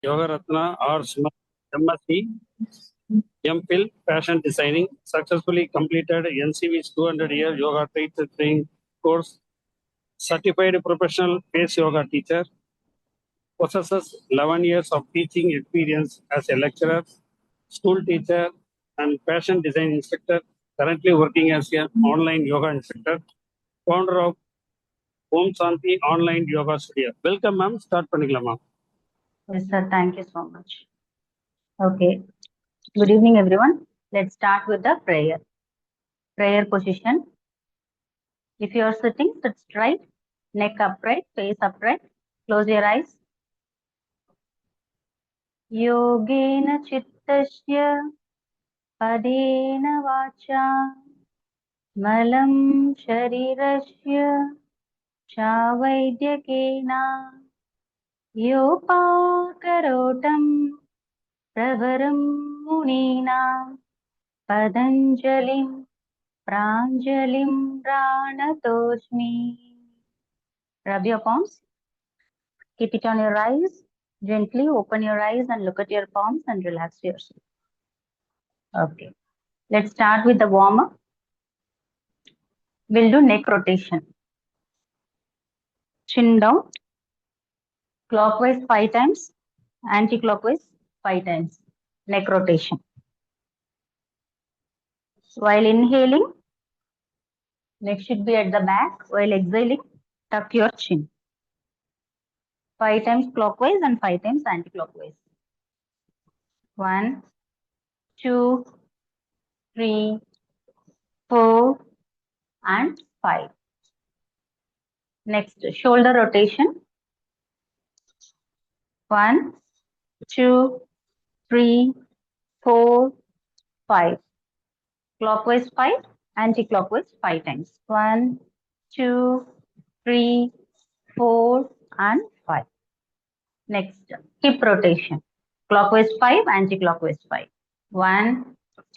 Yoga Ratna or MSc, MPhil, Fashion Designing, successfully completed NCV's 200-year yoga training course, certified professional face yoga teacher, possesses 11 years of teaching experience as a lecturer, school teacher, and fashion design instructor, currently working as an online yoga instructor, founder of Om Santi Online Yoga Studio. Welcome, ma'am. Start பண்ணிக்கலாம் ma'am. Yes, sir. Thank you so much. Okay. Good evening, everyone. Let's start with the prayer. Prayer position. If you are sitting, sit straight, neck upright, face upright. Close your eyes. Yogena chittasya padena vacha malam sharirasya chavaidhyakena yopakarotam pravaram munina padanjalim pranjalim pranatosmi. Rub your palms. Keep it on your eyes. Gently open your eyes and look at your palms and relax yourself. Okay. Let's start with the warm-up. We'll do neck rotation. Chin down. Clockwise 5 times. Anti-clockwise 5 times. Neck rotation. While inhaling, neck should be at the back. While exhaling, tuck your chin. 5 times clockwise and 5 times anti-clockwise. 1, 2, 3, 4, and 5. Next, shoulder rotation. 1, 2, 3, 4, 5. Clockwise 5, anti-clockwise 5 times. 1, 2, 3, 4, and 5. Next, hip rotation. Clockwise 5, anti-clockwise 5. 1,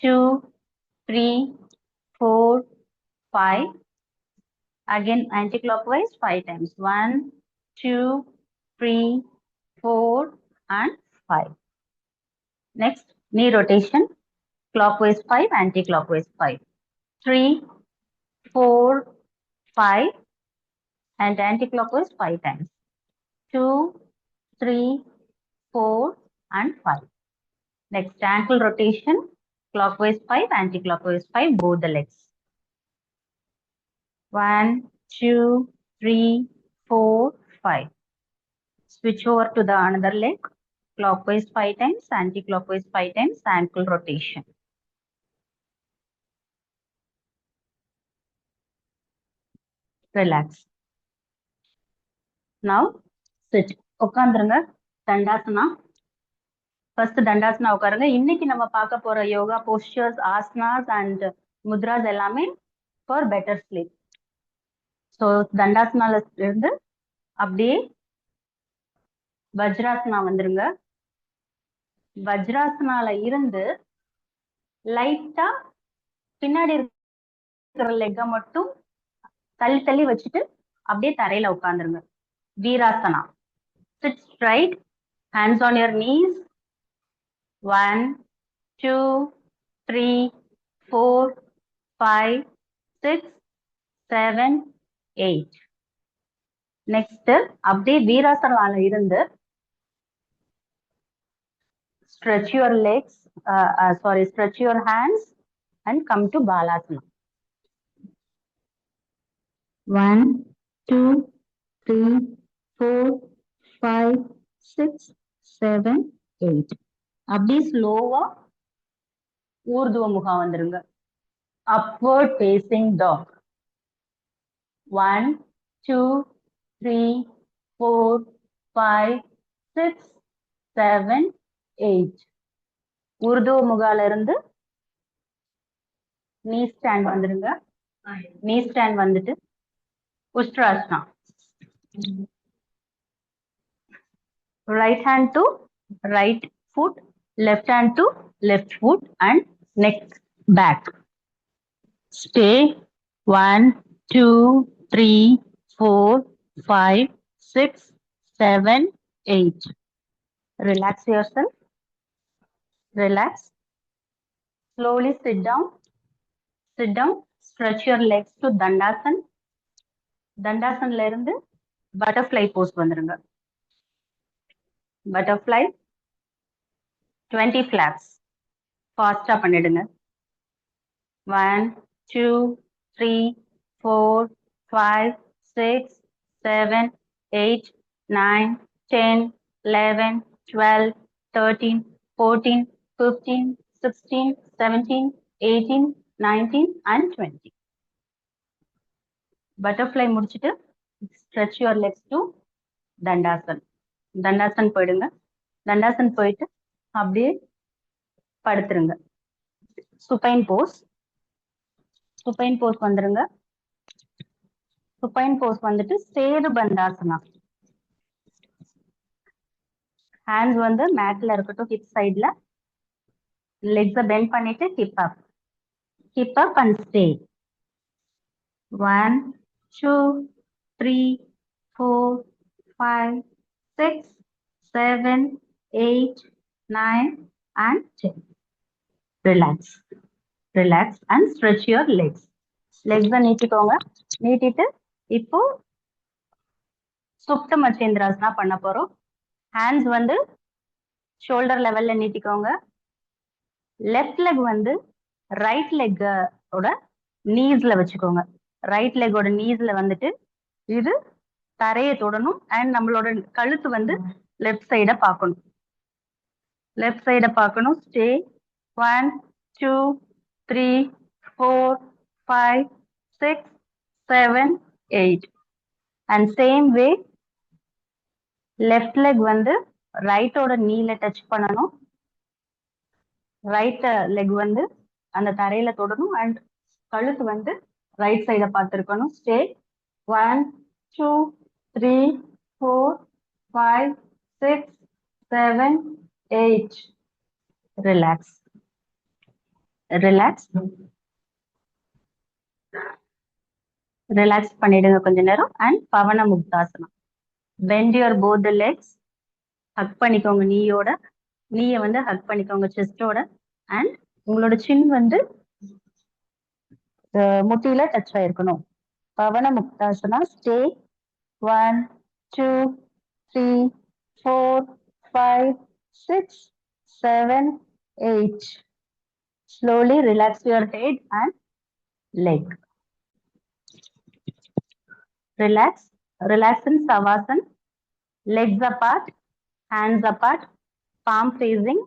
2, 3, 4, 5. Again, anti-clockwise 5 times. 1, 2, 3, 4, and 5. Next, knee rotation. Clockwise 5, anti-clockwise 5. 3, 4, 5, and anti-clockwise 5 times. 2, 3, 4, and 5. Next, ankle rotation. Clockwise 5, anti-clockwise 5, both the legs. 1, 2, 3, 4, 5. Switch over to the another leg. Clockwise 5 times, anti-clockwise 5 times, ankle rotation. Relax. Now, sit. உட்காந்துருங்க. Dandasana. First Dandasana உட்காருங்க. இன்னைக்கு நம்ம பார்க்க போற yoga postures, asanas and mudras எல்லாமே for better sleep. So, தண்டாசனால இருந்து அப்படியே வஜ்ராசனா வந்துருங்க. வஜ்ராசனால இருந்து லைட்டா பின்னாடி இருக்கிற லெக்க மட்டும் தள்ளி தள்ளி வச்சுட்டு அப்படியே தரையில உட்காந்துருங்க. வீராசனா. Sit straight, hands on your knees. 1, 2, 3, 4, 5, 6, 7, 8. Next, அப்படியே வீராசனால இருந்து stretch your legs, stretch your hands and come to Balasana. 1, 2, 3, 4, 5, 6, 7, 8. அப்படியே ஸ்லோவா ஊர்துவ முகம் வந்துருங்க. Upward facing dog. 1, 2, 3, 4, 5, 6, 7, 8. ஊர்துவ முகால இருந்து knee stand வந்துருங்க. knee stand வந்துட்டு உஷ்ட்ராசனா. Right hand to right foot, left hand to left foot and neck back. Stay 1, 2, 3, 4, 5, 6, 7, 8. Relax yourself. Relax. Slowly sit down. Sit down. Stretch your legs to Dandasana. Dandasanல இருந்து butterfly pose வந்துருங்க. Butterfly 20 flaps. Fast பண்ணிடுங்க. 1, 2, 3, 4, 5, 6, 7, 8, 9, 10, 11, 12, 13, 14, 15, 16, 17, 18, 19 and 20. Butterfly முடிச்சிட்டு stretch your legs to Dandasana. Dandasana போயிடுங்க. Dandasana போயிட்டு அப்படியே படுத்துருங்க. Supine pose. Supine pose வந்துருங்க. Supine pose வந்துட்டு Setu பந்தாசனா. Hands வந்து மேட்ல இருக்கட்டும், hip sideல. Legs bend பண்ணிட்டு hip up. Hip up and stay. 1, 2, 3, 4, 5, 6, 7, 8, 9 and 10. Relax. Relax and stretch your legs. Legs நீட்டிக்கோங்க. நீட்டிட்டு இப்போ சுப்த மச்சேந்திராசனா பண்ண போறோம். Hands வந்து shoulder levelல நீட்டிக்கோங்க. Left leg வந்து right leg ஓட kneesல வச்சுக்கோங்க. Right leg ஓட kneesல வந்துட்டு இது தரையை தொடணும் அண்ட் நம்மளோட கழுத்து வந்து லெஃப்ட் சைட பார்க்கணும். லெஃப்ட் சைட பார்க்கணும். Stay 1, 2, 3, 4, 5, 6, 7, 8 and same way left leg வந்து ரைட்டோட நீல டச் பண்ணணும். ரைட் லெக் வந்து அந்த தரையில தொடணும் அண்ட் கழுத்து வந்து ரைட் சைட பார்த்துருக்கணும். ஸ்டே 1, 2, 3, 4, 5, 6, 7, 8. Relax. Relax. ரிலாக்ஸ் பண்ணிடுங்க கொஞ்ச நேரம் and pavanamuktasanam. Bend your both the legs. Hug பண்ணிக்கோங்க நீயோட. நீயை வந்து ஹக் பண்ணிக்கோங்க செஸ்டோட அண்ட் உங்களோட சின் வந்து முட்டியில டச் ஆயிருக்கணும். பவன முக்தாசனா. Stay 1, 2, 3, 4, 5, 6, 7, 8. Slowly relax your head and leg. Relax. Relax in Savasana. Legs apart, hands apart, palm facing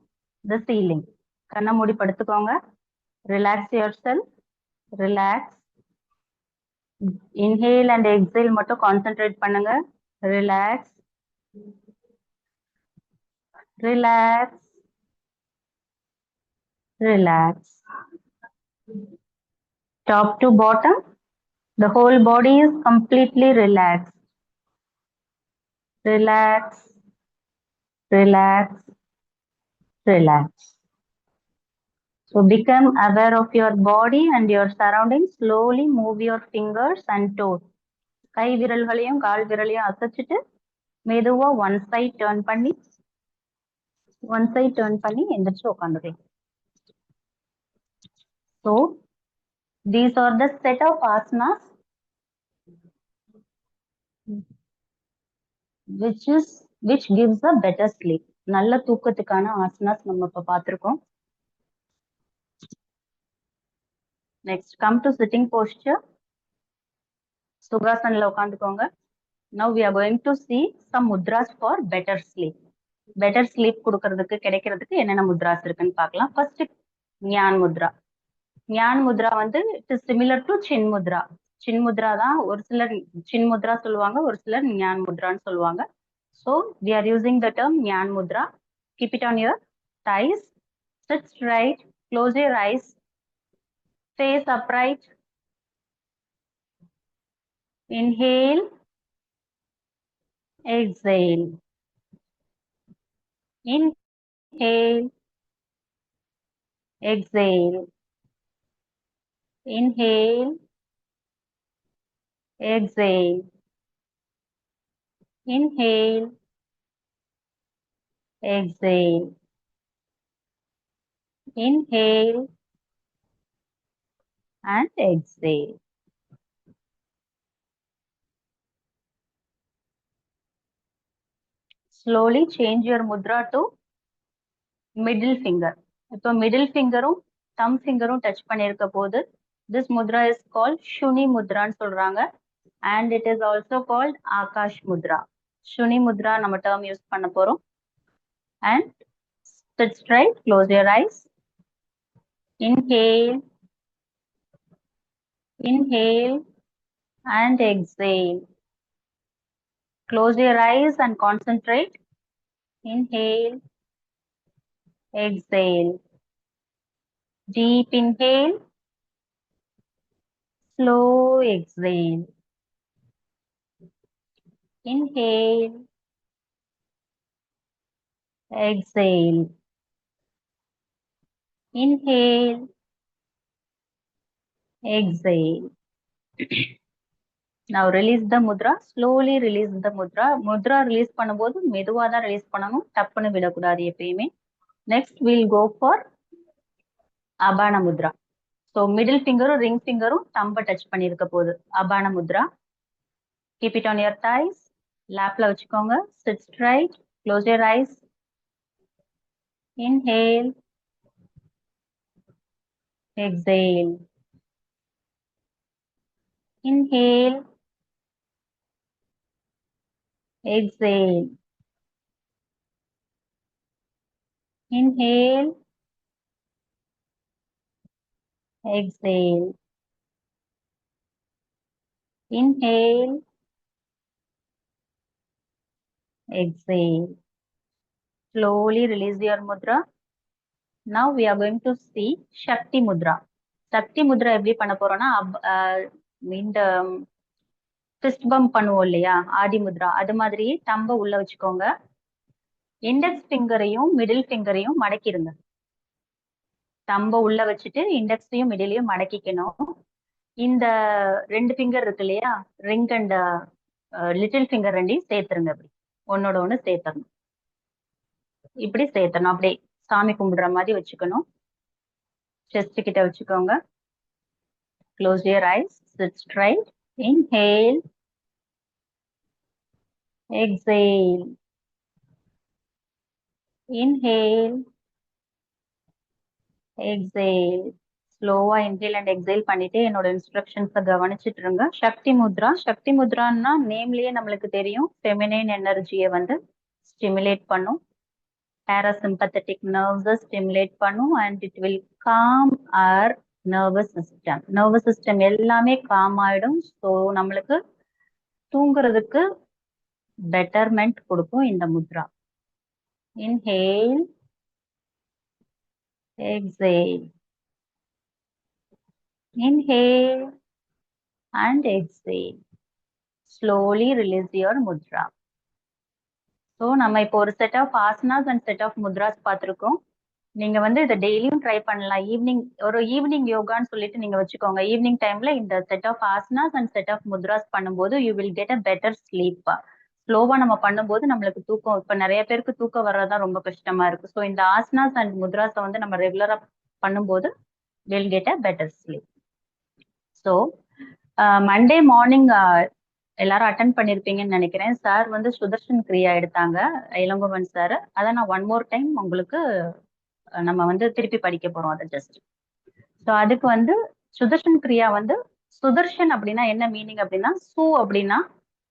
the ceiling. கண்ணை மூடி படுத்துக்கோங்க. Relax yourself. Relax. Inhale and exhale மட்டும் concentrate பண்ணுங்க. Relax. Relax. Relax. Top to bottom, the whole body is completely relaxed. Relax. Relax. Relax. So become aware of your body and your surroundings. Slowly move your fingers and toes. கை விரல்களையும் கால் விரலையும் அசைச்சிட்டு மெதுவா one side turn பண்ணி எந்திரிச்சு உட்காந்துக்கலாம். So these are the set of asanas which gives a better sleep. நல்ல தூக்கத்துக்கான ஆசனாஸ் நம்ம இப்ப பார்த்திருக்கோம். Next, come to sitting posture. சுகாசனில் உட்காந்துக்கோங்க. Now we are going to see some mudras for better sleep. Better sleep கொடுக்கறதுக்கு கிடைக்கிறதுக்கு என்னென்ன முத்ராஸ் இருக்குன்னு பார்க்கலாம். First, ஞான் முத்ரா. ஞான் முத்ரா வந்து இட் இஸ் சிமிலர் டு சின் முத்ரா. சின் முத்ரா தான் ஒரு சிலர் சின் முத்ரா சொல்லுவாங்க, ஒரு சிலர் ஞான் முத்ரான்னு சொல்லுவாங்க. So we are using the term Gyan Mudra. Keep it on your thighs. Sit straight. Close your eyes. Face upright. Inhale. Exhale. Inhale. Exhale. Inhale. Exhale. Inhale. exhale, inhale and exhale. Slowly change your mudra to middle finger. இப்போ middle fingerம் thumb fingerம் touch பண்ணிருக்க போது this mudra is called Shuni முத்ரான்னு சொல்றாங்க and it is also called Akash mudra. Shuni mudra நம்ம term use பண்ண போறோம் and sit straight, close your eyes, inhale, inhale and exhale. Close your eyes and concentrate. Inhale, exhale. Deep inhale, slow exhale. Inhale, exhale. Inhale, exhale. Now release the mudra. Slowly release the mudra. Mudra release பண்ணும்போது மெதுவா தான் release பண்ணணும். டப்புன்னு விடக்கூடாது எப்பயுமே. Next we'll go for Abana mudra. So middle finger ring finger thumb touch பண்ணிருக்க போது Abana mudra. Keep it on your thighs. Lapla வச்சுக்கோங்க. Sit straight. Close your eyes. Inhale. Exhale. Inhale. Exhale. Inhale. Exhale. Inhale. Exhale. Slowly release your mudra. Now we are going to see Shakti mudra. Shakti mudra எப்படி பண்ண போறோம்னா இந்த fist bump பண்ணுவோம் இல்லையா ஆதி முத்ரா அது மாதிரி தம்ப உள்ள வச்சுக்கோங்க. Index ஃபிங்கரையும் middle ஃபிங்கரையும் மடக்கிடுங்க. தம்ப உள்ள வச்சுட்டு இண்டெக்ஸையும் மிடிலையும் மடக்கிக்கணும். இந்த 2 ஃபிங்கர் இருக்கு இல்லையா ரிங் அண்ட் லிட்டில் ஃபிங்கர் ரெண்டையும் சேர்த்துருங்க. அப்படி ஒன்னோட ஒண்ணு சேர்த்தரணும். இப்படி சேர்த்தணும். அப்படியே சாமி கும்பிடுற மாதிரி வச்சுக்கணும். செஸ்ட் கிட்ட வச்சுக்கோங்க. Close your eyes. Sit straight. Inhale. Exhale. Inhale. Exhale. ஸ்லோவா இன்ஹேல் அண்ட் எக்ஸேல் பண்ணிட்டு என்னோட இன்ஸ்ட்ரக்ஷன்ஸை கவனிச்சுட்டு இருங்க. சக்தி முத்ரா. சக்தி முத்ரான்னா நேம்லயே நம்மளுக்கு தெரியும் ஃபெமினைன் எனர்ஜியை வந்து ஸ்டிமுலேட் பண்ணும். parasympathetic nerves stimulate பண்ணும் and it will calm our nervous system. nervous system எல்லாமே calm ஆயிடும். ஸோ நம்மளுக்கு தூங்குறதுக்கு betterment கொடுக்கும் இந்த mudra. Inhale, exhale. Inhale and exhale. Slowly release your mudra. So நம்ம இப்போ ஒரு set of asanas and set of mudras பார்த்துருக்கோம். நீங்க வந்து இதை டெய்லியும் ட்ரை பண்ணலாம். ஈவினிங் யோகான்னு சொல்லிட்டு நீங்க வச்சுக்கோங்க. ஈவினிங் டைம்ல இந்த set of asanas and set of mudras பண்ணும்போது you will get a better sleep. ஸ்லோவா நம்ம பண்ணும்போது நம்மளுக்கு தூக்கம், இப்ப நிறைய பேருக்கு தூக்கம் வர்றதா ரொம்ப கஷ்டமா இருக்கு. ஸோ இந்த ஆசனாஸ் அண்ட் முத்ராஸை வந்து நம்ம ரெகுலரா பண்ணும்போது will get a better sleep. So Monday morning எல்லாரும் அட்டன் பண்ணிருப்பீங்கன்னு நினைக்கிறேன். சார் வந்து சுதர்ஷன் கிரியா எடுத்தாங்க, இளங்கோவன் சார். அதை நான் ஒன் மோர் டைம் உங்களுக்கு நம்ம வந்து திருப்பி படிக்க போறோம் அதை ஜஸ்ட். ஸோ அதுக்கு வந்து சுதர்ஷன் கிரியா வந்து சுதர்ஷன் அப்படின்னா என்ன மீனிங் அப்படின்னா சூ அப்படின்னா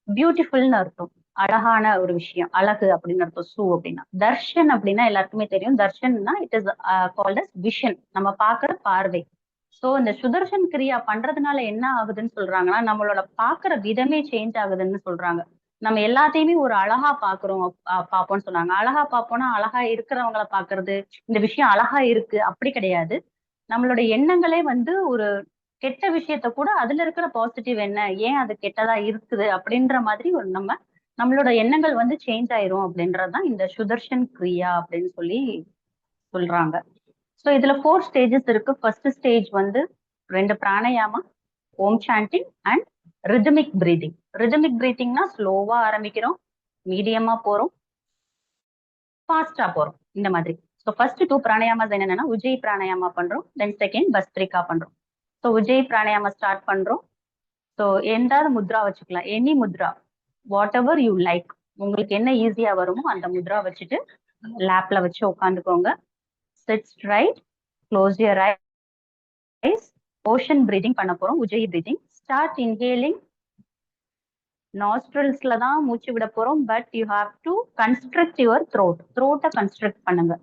பியூட்டிஃபுல்னு அர்த்தம், அழகான ஒரு விஷயம், அழகு அப்படின்னு அர்த்தம் சூ அப்படின்னா. தர்ஷன் அப்படின்னா எல்லாருக்குமே தெரியும், தர்ஷன்னா it is called as vision, நம்ம பாக்குற பார்வை. ஸோ இந்த சுதர்ஷன் கிரியா பண்றதுனால என்ன ஆகுதுன்னு சொல்றாங்கன்னா நம்மளோட பாக்குற விதமே சேஞ்ச் ஆகுதுன்னு சொல்றாங்க. நம்ம எல்லாத்தையுமே ஒரு அழகா பாக்குறோம், பார்ப்போம்னு சொன்னாங்க. அழகா பார்ப்போம்னா அழகா இருக்கிறவங்கள பாக்குறது, இந்த விஷயம் அழகா இருக்கு அப்படி கிடையாது. நம்மளோட எண்ணங்களே வந்து ஒரு கெட்ட விஷயத்த கூட அதுல இருக்கிற பாசிட்டிவ் என்ன, ஏன் அது கெட்டதா இருக்குது அப்படின்ற மாதிரி ஒரு நம்மளோட எண்ணங்கள் வந்து சேஞ்ச் ஆயிரும் அப்படின்றதுதான் இந்த சுதர்ஷன் கிரியா அப்படின்னு சொல்லி சொல்றாங்க. ஸோ இதுல 4 ஸ்டேஜஸ் இருக்கு. ஃபர்ஸ்ட் ஸ்டேஜ் வந்து 2 pranayama, Om chanting and rhythmic breathing. Rhythmic பிரீத்திங்னா ஸ்லோவா ஆரம்பிக்கிறோம், மீடியமா போறோம், ஃபாஸ்டா போறோம் இந்த மாதிரி. ஸோ ஃபர்ஸ்ட் 2 பிராணாயாமாஸ் என்னன்னா உஜ்ஜயி பிராணாயாமா பண்றோம், தென் செகண்ட் பஸ்திரிகா பண்றோம். ஸோ உஜ்ஜயி பிராணாயாமா ஸ்டார்ட் பண்றோம். ஸோ எந்தாவது முத்ரா வச்சுக்கலாம், any mudra, whatever you like. உங்களுக்கு என்ன ஈஸியா வருமோ அந்த முத்ரா வச்சுட்டு லேப்ல வச்சு உட்காந்துக்கோங்க. Sit straight, close your eyes. Ocean breathing பண்ண போறோம், உஜ்ஜயி பிரீதிங். Start inhaling. நாஸ்ட்ரல்ஸ்ல தான் மூச்சு விட போறோம், but you have to construct your த்ரோட்டை கன்ஸ்ட்ரக்ட் பண்ணுங்க.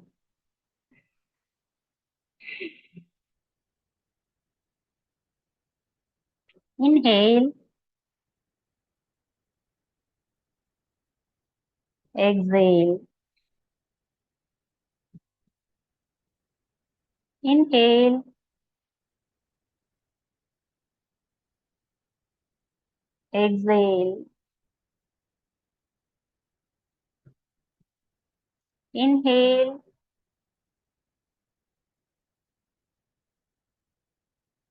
Inhale, exhale. Inhale, exhale. Inhale,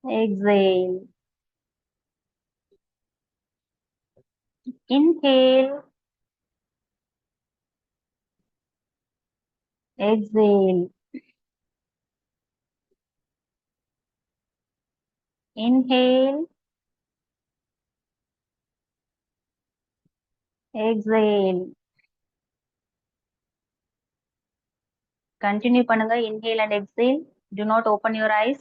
exhale. Inhale, exhale. Inhale, exhale. Continue பண்ணுங்க. Inhale and exhale. Do not open your eyes.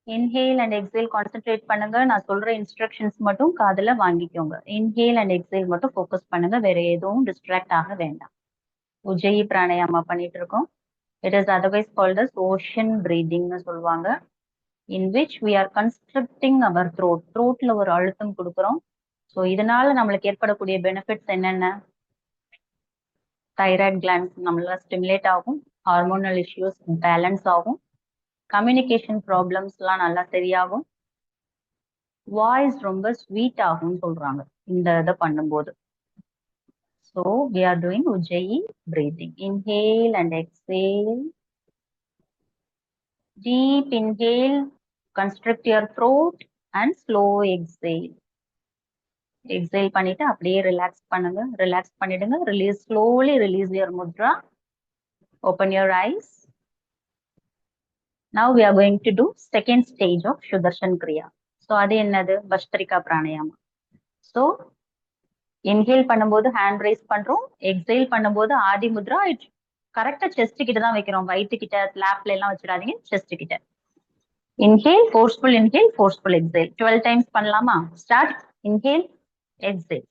Inhale and exhale concentrate பண்ணுங்க. நான் சொல்ற இன்ஸ்ட்ரக்ஷன்ஸ் மட்டும் காதுல வாங்கிக்கோங்க. Inhale and exhale மட்டும் ஃபோக்கஸ் பண்ணுங்க, வேற எதுவும் டிஸ்ட்ராக்ட் ஆக வேண்டாம். உஜ்ஜயி பிராணாயாமா பண்ணிட்டு இருக்கோம். It is otherwise called as ocean breathing னு சொல்லுவாங்க. In which we are constructing our throat. த்ரோட்ல ஒரு அழுத்தம் கொடுக்குறோம். ஸோ இதனால நம்மளுக்கு ஏற்படக்கூடிய பெனிஃபிட்ஸ் என்னென்ன? தைராய்டு கிளாண்ட்ஸ் நம்மளால ஸ்டிமுலேட் ஆகும், ஹார்மோனல் இஷ்யூஸ் பேலன்ஸ் ஆகும், கம்யூனிகேஷன் ப்ராப்ளம்ஸ்லாம் நல்லா சரியாகும், வாய்ஸ் ரொம்ப ஸ்வீட் ஆகும்னு சொல்றாங்க இந்த இதை பண்ணும்போது. So we are doing ujjayi breathing. Inhale and exhale. Deep inhale, construct your throat and slow exhale. Exhale பண்ணிட்டு அப்படியே ரிலாக்ஸ் பண்ணுங்க. ரிலாக்ஸ் பண்ணிடுங்க. Release, slowly release your Mudra. Open your eyes. Now we are going to do second stage of Sudarshan Kriya. So அது என்னது? Bhastrika pranayama. So inhale பண்ணும்போது hand rice பண்றோம், exhale பண்ணும்போது ஆதி முத்ரா கரெக்டா செஸ்ட் கிட்ட தான் வைக்கிறோம், வயிற்று கிட்ட லேப்ல எல்லாம் வச்சிடாதீங்க, செஸ்ட் கிட்ட. Inhale, forceful inhale, forceful exhale. 12 times பண்ணலாமா? Start. Inhale, exhale.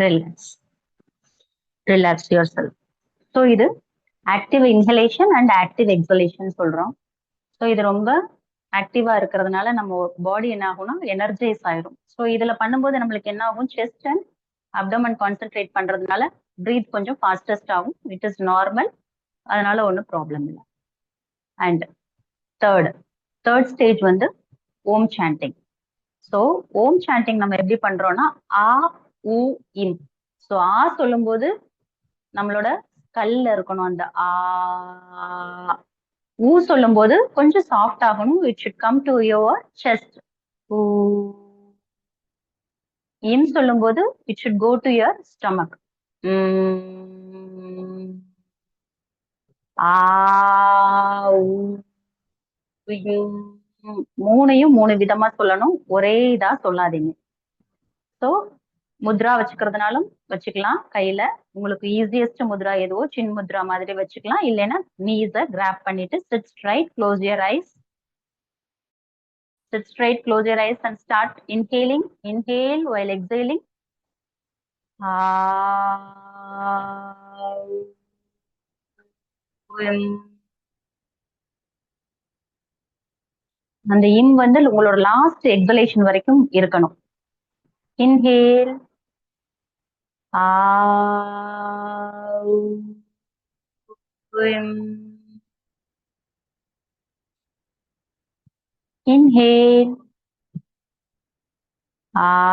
Relax. Relax yourself. So இது active inhalation and active exhalation சொல்றோம். ஸோ இது ரொம்ப ஆக்டிவா இருக்கிறதுனால நம்ம பாடி என்ன ஆகும்னா எனர்ஜைஸ் ஆயிடும். ஸோ இதுல பண்ணும்போது நம்மளுக்கு என்ன ஆகும்? செஸ்ட் அண்ட் அப்டமன் கான்சென்ட்ரேட் பண்றதுனால பிரீத் கொஞ்சம் ஃபாஸ்டஸ்ட் ஆகும். இட் இஸ் நார்மல், அதனால ஒன்றும் ப்ராப்ளம் இல்லை. அண்ட் தேர்ட் ஸ்டேஜ் வந்து ஓம் சாண்டிங். ஸோ ஓம் சாண்டிங் நம்ம எப்படி பண்றோம்னா ஆ உ இம். ஸோ ஆ சொல்லும்போது நம்மளோட கல்ல இருக்கணும் அந்த ஆ. ஊ சொல்லும் போது கொஞ்சம் சாஃப்ட் ஆகணும். It should come to your chest. இம் சொல்லும் போது it should go to your stomach. மூணையும் 3 விதமா சொல்லணும், ஒரே இதா சொல்லாதீங்க. ஸோ முத்ரா வச்சுக்கிறதுனாலும் வச்சுக்கலாம் கையில. உங்களுக்கு ஈஸியஸ்ட் முத்ரா எதுவோ சின் முத்ரா மாதிரி வச்சுக்கலாம். இல்லைன்னா நீஸை கிராப் பண்ணிட்டு sit straight, close your eyes. Sit straight, close your eyes and start inhaling. Inhale while exhaling. அந்த இம் வந்து உங்களோட லாஸ்ட் எக்ஸலேஷன் வரைக்கும் இருக்கணும். Inhale. Inhale. Out.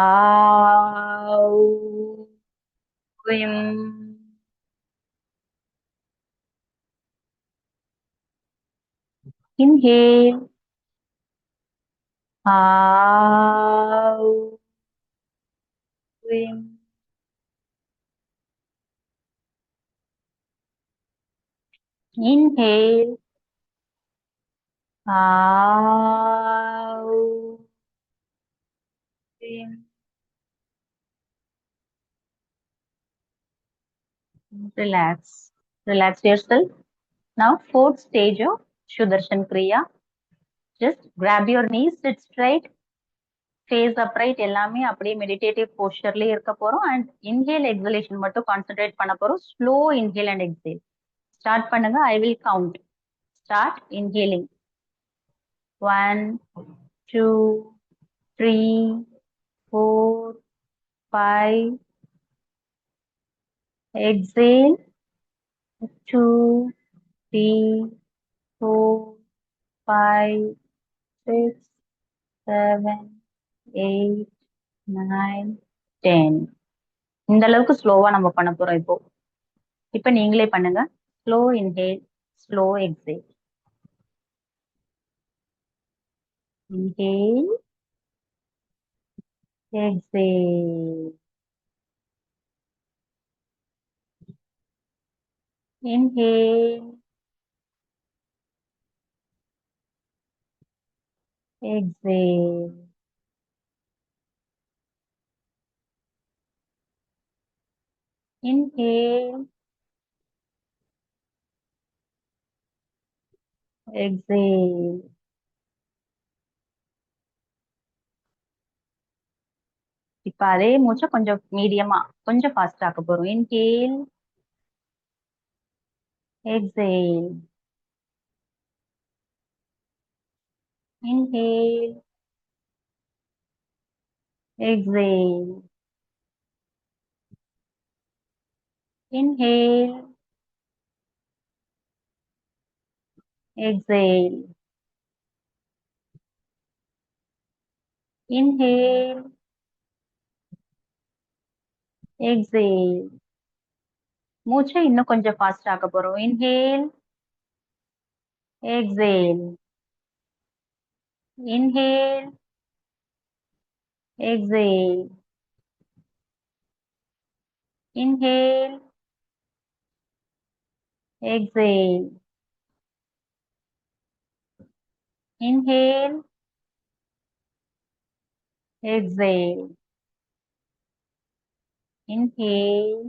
Inhale. Out. Inhale. Out. Relax. Relax yourself. Now, fourth stage of Sudarshan Kriya. Just grab your knees, sit straight, face upright, எல்லாமே அப்படியே meditative postureலயே இருக்க போறோம் and inhale exhalation மட்டும் concentrate பண்ண போறோம். Slow inhale and exhale. Start பண்ணுங்க. I will count. Start inhaling. 1, 2, 3, 4, 5. Exhale. 2, 3, 4, 5, 6, 7, 8, 9, 10. இந்த அளவுக்கு ஸ்லோவா நம்ம பண்ண போறோம் இப்போ. இப்ப நீங்களே பண்ணுங்க. Slow inhale, slow exhale. Inhale, exhale. Inhale, exhale. Inhale, exhale. இப்ப அதே மூச்சை கொஞ்சம் மீடியமா கொஞ்சம் ஃபாஸ்ட் ஆக்க போறோம். Inhale, exhale. Inhale, exhale. Inhale, exhale. Inhale, exhale. மூச்சை இன்னும் கொஞ்சம் ஃபாஸ்ட் ஆக்க போறோம். Inhale, exhale. Inhale, exhale. Inhale, exhale. Inhale, exhale. Inhale,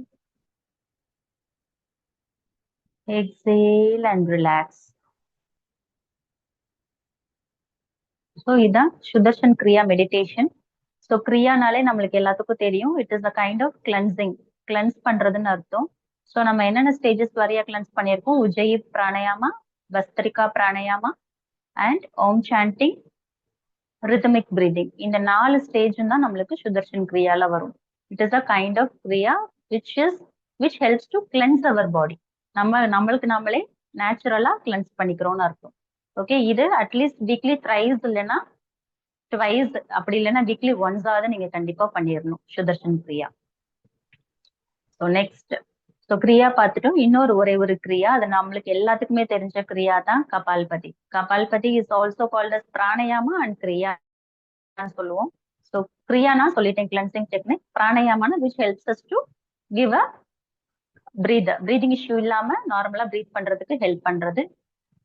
exhale and relax. So இதான் சுதர்ஷன் கிரியா மெடிடேஷன். ஸோ கிரியானாலே நம்மளுக்கு எல்லாத்துக்கும் தெரியும். It is a kind of cleansing. Cleanse பண்றதுன்னு அர்த்தம். ஸோ நம்ம என்னென்ன ஸ்டேஜஸ் வரையா கிளென்ஸ் பண்ணியிருக்கோம்? Ujjayi pranayama, bhastrika pranayama and Om chanting, rhythmic breathing. இந்த 4 ஸ்டேஜும் தான் நம்மளுக்கு சுதர்ஷன் கிரியால வரும். It is a kind of kriya which helps to cleanse our body. நம்மளுக்கு நம்மளே நேச்சுரலா கிளென்ஸ் பண்ணிக்கிறோம்னு அர்த்தம். ஓகே, இது அட்லீஸ்ட் வீக்லி த்ரைஸ் இல்லைன்னா ட்வைஸ், அப்படி இல்லைன்னா வீக்லி ஒன்ஸாவது நீங்க கண்டிப்பா பண்ணிடணும் சுதர்ஷன் கிரியா. ஸோ நெக்ஸ்ட், ஸோ கிரியா பார்த்துட்டோம். இன்னொரு ஒரே ஒரு கிரியா, அது நம்மளுக்கு எல்லாத்துக்குமே தெரிஞ்ச கிரியா தான் kapalbhati. Kapalbhati is also called as pranayama and kriya சொல்லுவோம். ஸோ கிரியானா சொல்லிட்டேன், கிளென்சிங் டெக்னிக். பிராணயாமான which helps us to give a breathing issue இல்லாம நார்மலா பிரீத் பண்றதுக்கு ஹெல்ப் பண்றது.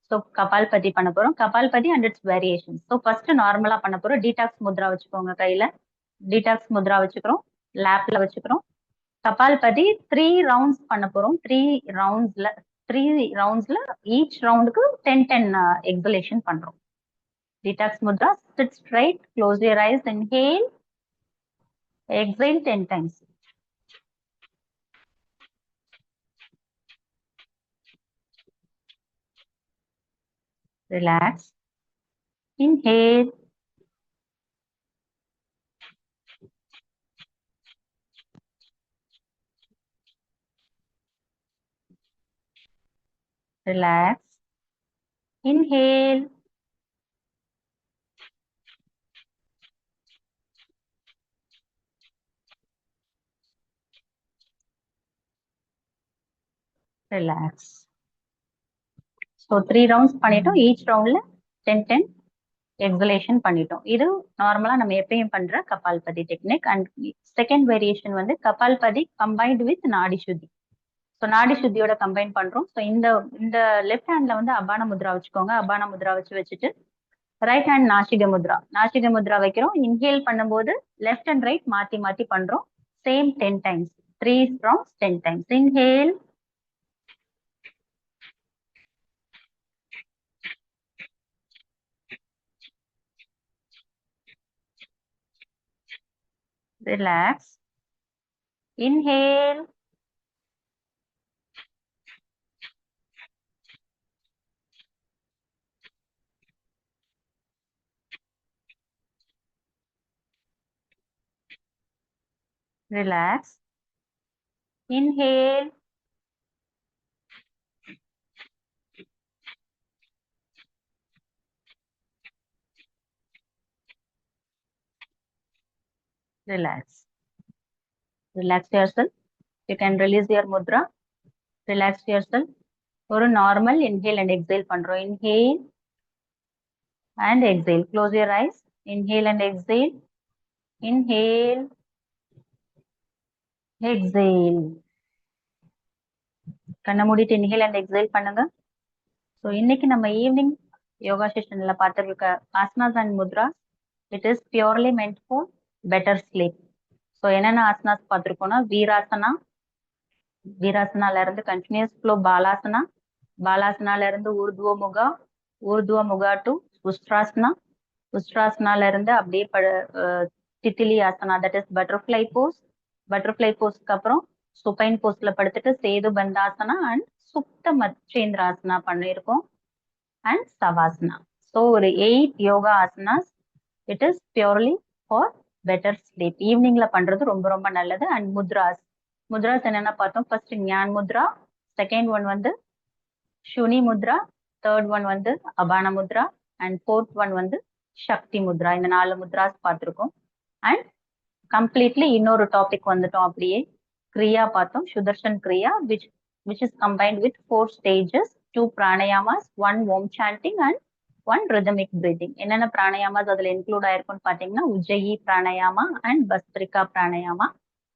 ஸோ கபால்பதி பண்ண போறோம். Kapalbhati and it's variation. So first நார்மலா பண்ண போறோம். டீடாக்ஸ் முத்ரா வச்சுக்கோங்க கையில. டீடாக்ஸ் முத்ரா வச்சுக்கிறோம், லேப்ல வச்சுக்கிறோம். கபால்பதி 3 ரவுண்ட்ஸ் பண்ண போறோம். 3 ரவுண்ட்ஸ்ல ஈச் ரவுண்டுக்கு 10 எக்ஸலேஷன் பண்றோம். Detox mudra, sit straight, close your eyes, inhale, exhale 10 times. Relax. Inhale. Relax. Inhale. Relax. So 3 rounds பண்ணிட்டோம். Each roundல 10 exhalation பண்ணிட்டோம். இது நார்மலா நம்ம எப்பயும் பண்ற கபால்பதி டெக்னிக். அண்ட் செகண்ட் வேரியேஷன் வந்து கபால்பதி கம்பைன்ட் வித் நாடி சுத்தி. ஸோ நாடி சுத்தியோட கம்பைன் பண்றோம். ஸோ இந்த லெஃப்ட் ஹேண்ட்ல வந்து அபான முத்ரா வச்சுக்கோங்க. அபான முத்ரா வச்சுட்டு ரைட் ஹேண்ட் நாசிக முத்ரா. நாசிக முத்ரா வைக்கிறோம். இன்ஹேல் பண்ணும்போது லெஃப்ட் அண்ட் ரைட் மாத்தி மாத்தி பண்றோம். Same 10 times. 3 rounds 10 times. Inhale. Relax. Inhale. Relax. Inhale. Relax. Relax yourself. You can release your mudra. Relax yourself. ஒரு normal inhale and exhale பண்றோம். Inhale and exhale. Close your eyes. Inhale and exhale. Inhale. Exhale. கண்ணை மூடிட்டு inhale and exhale பண்ணுங்க. So இன்னைக்கு நம்ம evening yoga செஷன்ல பார்த்துருக்க asanas and Mudra it is purely meant for better sleep. So என்னென்ன ஆசனாஸ் பார்த்துருக்கோம்னா வீராசனால இருந்து கண்டினியூஸ் ஃப்ளோ பாலாசனா, பாலாசனால இருந்து ஊர்துவ முகா டு உஸ்ட்ராசனா, உஸ்ட்ராசனால இருந்து அப்படியே titli asana that is butterfly pose, butterfly போஸ்க்கு அப்புறம் சுப்பைன் போஸ்ட்ல படுத்துட்டு சேது பந்தாசனா அண்ட் சுப்த மத்சேந்திராசனா பண்ணியிருக்கோம் அண்ட் சவாசனா. ஸோ ஒரு 8 yoga asanas it is purely for better sleep. ஈவினிங்ல பண்றது ரொம்ப ரொம்ப நல்லது. அண்ட் முத்ராஸ் என்னென்ன பார்த்தோம்? ஃபர்ஸ்ட் ஞான் முத்ரா, செகண்ட் ஒன் வந்து ஷுனி முத்ரா, தேர்ட் ஒன் வந்து அபான முத்ரா அண்ட் ஃபோர்த் ஒன் வந்து சக்தி முத்ரா. இந்த 4 முத்ராஸ் பார்த்துருக்கோம். அண்ட் கம்ப்ளீட்லி இன்னொரு டாபிக் வந்துட்டோம். அப்படியே கிரியா பார்த்தோம், சுதர்ஷன் கிரியா which is combined with 4 stages, 2 pranayamas, 1 om chanting and 1 rhythmic breathing. என்னென்ன பிராணயாமாஸ் அதுல இன்க்ளூட் ஆயிருக்கும்னு பாத்தீங்கன்னா ujjayi pranayama and bhastrika pranayama.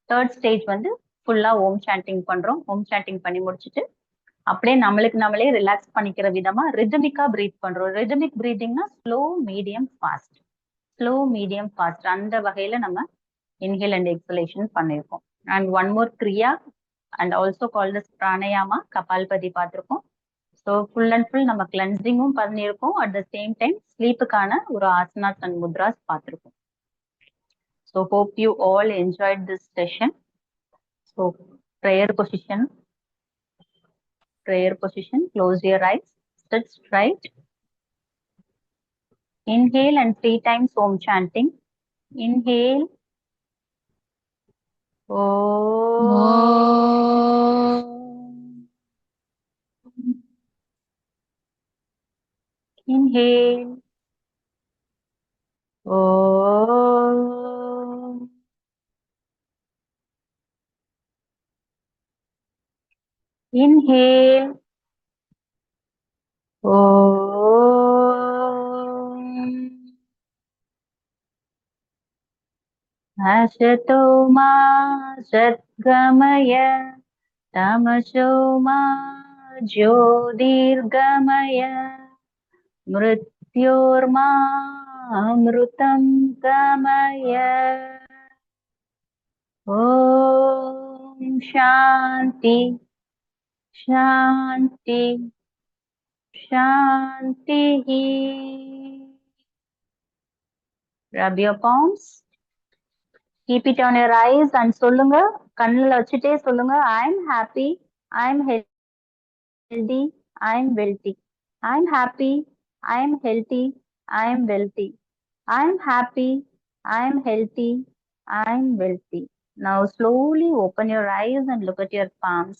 Third stage வந்து ஃபுல்லா ஓம் சாண்டிங் பண்றோம். ஓம் சாண்டிங் பண்ணி முடிச்சுட்டு அப்படியே நம்மளே ரிலாக்ஸ் பண்ணிக்கிற விதமா ரிதமிக்கா பிரீத் பண்றோம். ரிதமிக் பிரீதிங்னா slow medium fast, slow medium fast அந்த வகையில நம்ம இன்ஹேல் அண்ட் எக்ஸலேஷன் பண்ணியிருக்கோம். And one more kriya and also called as pranayama kapalbhati பார்த்திருக்கோம். ஸோ ஃபுல் அண்ட் ஃபுல் நம்ம கிளென்சிங்கும் பண்ணியிருக்கோம். அட் த சேம் டைம் ஸ்லீப்புக்கான ஒரு ஆசனாஸ் அண்ட் முத்ராஸ் பார்த்திருக்கோம். So hope you all enjoyed this session. So prayer position, close your eyes, sit straight. Inhale and 3 times om chanting. Inhale. Inhale. Inhale. Ashato ma satgamaya tamasho ma jyotirgamaya mrityorma amrutam gamaya. Om Shanti Shanti Shanti. Rub your palms. Keep it on your eyes and சொல்லுங்க, கண்ணுல வச்சுட்டே சொல்லுங்க, I'm happy, I'm healthy, I'm wealthy. I'm happy, I'm healthy, I'm wealthy. I'm happy, I'm healthy, I'm wealthy. Now slowly open your eyes and look at your palms.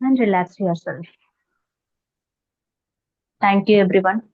and relax yourself. Thank you, everyone.